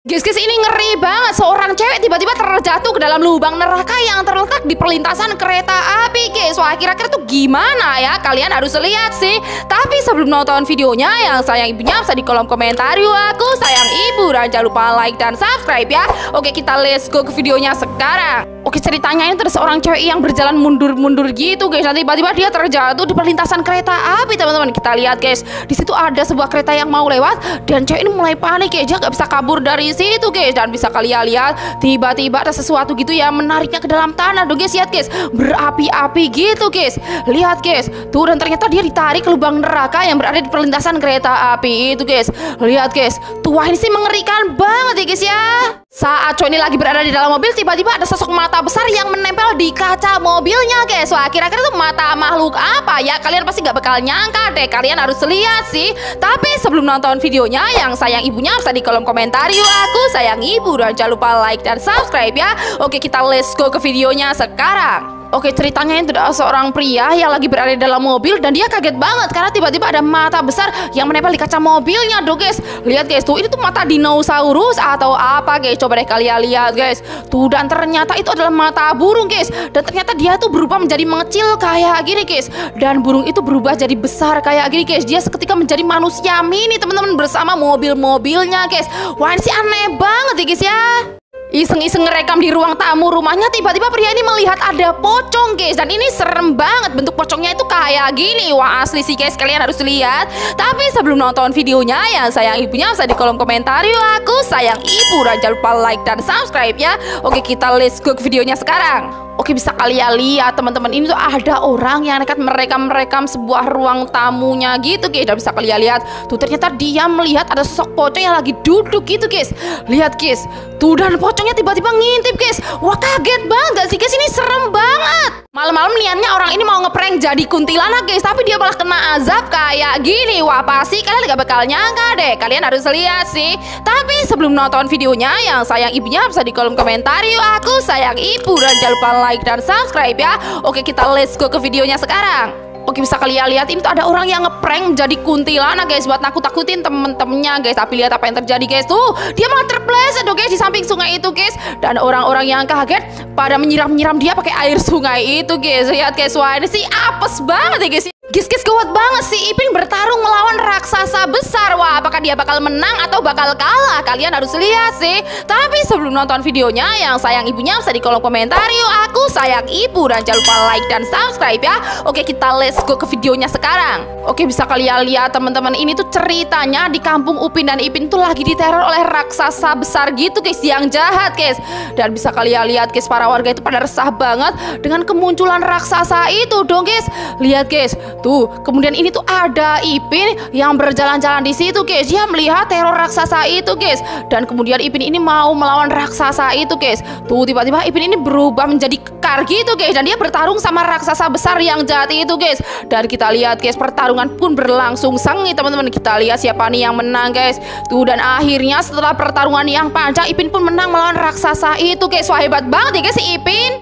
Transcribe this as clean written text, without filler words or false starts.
Guys, ini ngeri banget. Seorang cewek tiba-tiba terjatuh ke dalam lubang neraka yang terletak di perlintasan kereta api, guys. Wah, kira-kira tuh gimana ya? Kalian harus lihat sih. Tapi sebelum nonton videonya, yang sayang ibunya bisa di kolom komentar yuk. Aku sayang ibu, dan jangan lupa like dan subscribe ya. Oke, kita let's go ke videonya sekarang. Oke, ceritanya ini ada seorang cewek yang berjalan mundur-mundur gitu, guys. Nanti tiba-tiba dia terjatuh di perlintasan kereta api, teman-teman. Kita lihat, guys. Di situ ada sebuah kereta yang mau lewat dan cewek ini mulai panik, guys. Dia nggak bisa kabur dari situ, guys. Dan bisa kalian lihat, tiba-tiba ada sesuatu gitu ya menariknya ke dalam tanah. Tuh, guys, lihat, guys. Berapi-api gitu, guys. Lihat, guys. Tuh, dan ternyata dia ditarik ke lubang neraka yang berada di perlintasan kereta api itu, guys. Lihat, guys. Tuh, wah, ini sih mengerikan banget ya, guys ya. Saat cowok ini lagi berada di dalam mobil, tiba-tiba ada sosok mata besar yang menempel di kaca mobilnya, guys. Wah, kira-kira tuh mata makhluk apa ya? Kalian pasti gak bakal nyangka deh. Kalian harus lihat sih. Tapi sebelum nonton videonya, yang sayang ibunya bisa di kolom komentar yuk. Aku sayang ibu, dan jangan lupa like dan subscribe ya. Oke, kita let's go ke videonya sekarang. Oke, ceritanya itu ada seorang pria yang lagi berada di dalam mobil dan dia kaget banget karena tiba-tiba ada mata besar yang menempel di kaca mobilnya, tuh, guys. Lihat, guys, tuh ini tuh mata dinosaurus atau apa, guys? Coba deh kalian lihat, guys. Tuh, dan ternyata itu adalah mata burung, guys. Dan ternyata dia tuh berubah menjadi mengecil kayak gini, guys. Dan burung itu berubah jadi besar kayak gini, guys. Dia seketika menjadi manusia mini, teman-teman, bersama mobil-mobilnya, guys. Wah, ini sih aneh banget ya, guys ya. Iseng-iseng ngerekam di ruang tamu rumahnya, tiba-tiba pria ini melihat ada pocong, guys. Dan ini serem banget, bentuk pocongnya itu kayak gini. Wah, asli sih, guys, kalian harus lihat. Tapi sebelum nonton videonya, yang sayang ibunya bisa di kolom komentar yuk. Aku sayang ibu, dan jangan lupa like dan subscribe ya. Oke, kita let's go ke videonya sekarang. Oke, bisa kalian lihat, teman-teman, ini tuh ada orang yang nekat merekam sebuah ruang tamunya gitu, guys. Dan bisa kalian lihat, tuh ternyata dia melihat ada sosok pocong yang lagi duduk gitu, guys. Lihat, guys. Tuh, dan pocongnya tiba-tiba ngintip, guys. Wah, kaget banget gak sih, guys? Ini serem banget. Malam-malam niatnya orang ini mau ngeprank jadi kuntilanak, guys. Tapi dia malah kena azab kayak gini. Wah, pasti kalian gak bakal nyangka deh. Kalian harus lihat sih. Tapi sebelum nonton videonya, yang sayang ibunya bisa di kolom komentar yuk. Aku sayang ibu, dan jangan lupa like dan subscribe ya. Oke, kita let's go ke videonya sekarang. Oke, bisa kalian lihat, ini tuh ada orang yang ngeprank jadi kuntilanak, guys, buat nakut-nakutin temen-temennya, guys. Tapi lihat apa yang terjadi, guys. Tuh, dia malah terpleset tuh, guys, di samping sungai itu, guys. Dan orang-orang yang kaget pada menyiram-nyiram dia pakai air sungai itu, guys. Lihat, guys. Wah, ini sih apes banget ya, guys. Guys, kuat banget sih Ipin bertarung melawan raksasa besar. Wah, apakah dia bakal menang atau bakal kalah? Kalian harus lihat sih. Tapi sebelum nonton videonya, yang sayang ibunya bisa di kolom komentar yuk. Aku sayang ibu, dan jangan lupa like dan subscribe ya. Oke, kita let's go ke videonya sekarang. Oke, bisa kalian lihat, teman-teman, ini tuh ceritanya di kampung Upin dan Ipin tuh lagi diteror oleh raksasa besar gitu, guys, yang jahat, guys. Dan bisa kalian lihat, guys, para warga itu pada resah banget dengan kemunculan raksasa itu dong, guys. Lihat, guys. Tuh, kemudian ini tuh ada Ipin yang berjalan-jalan di situ, guys. Dia melihat teror raksasa itu, guys. Dan kemudian Ipin ini mau melawan raksasa itu, guys. Tuh, tiba-tiba Ipin ini berubah menjadi kekar gitu, guys. Dan dia bertarung sama raksasa besar yang jahat itu, guys. Dan kita lihat, guys, pertarungan pun berlangsung sengit, teman-teman. Kita lihat siapa nih yang menang, guys. Tuh, dan akhirnya setelah pertarungan yang panjang, Ipin pun menang melawan raksasa itu, guys. Wah, hebat banget ya, guys, si Ipin.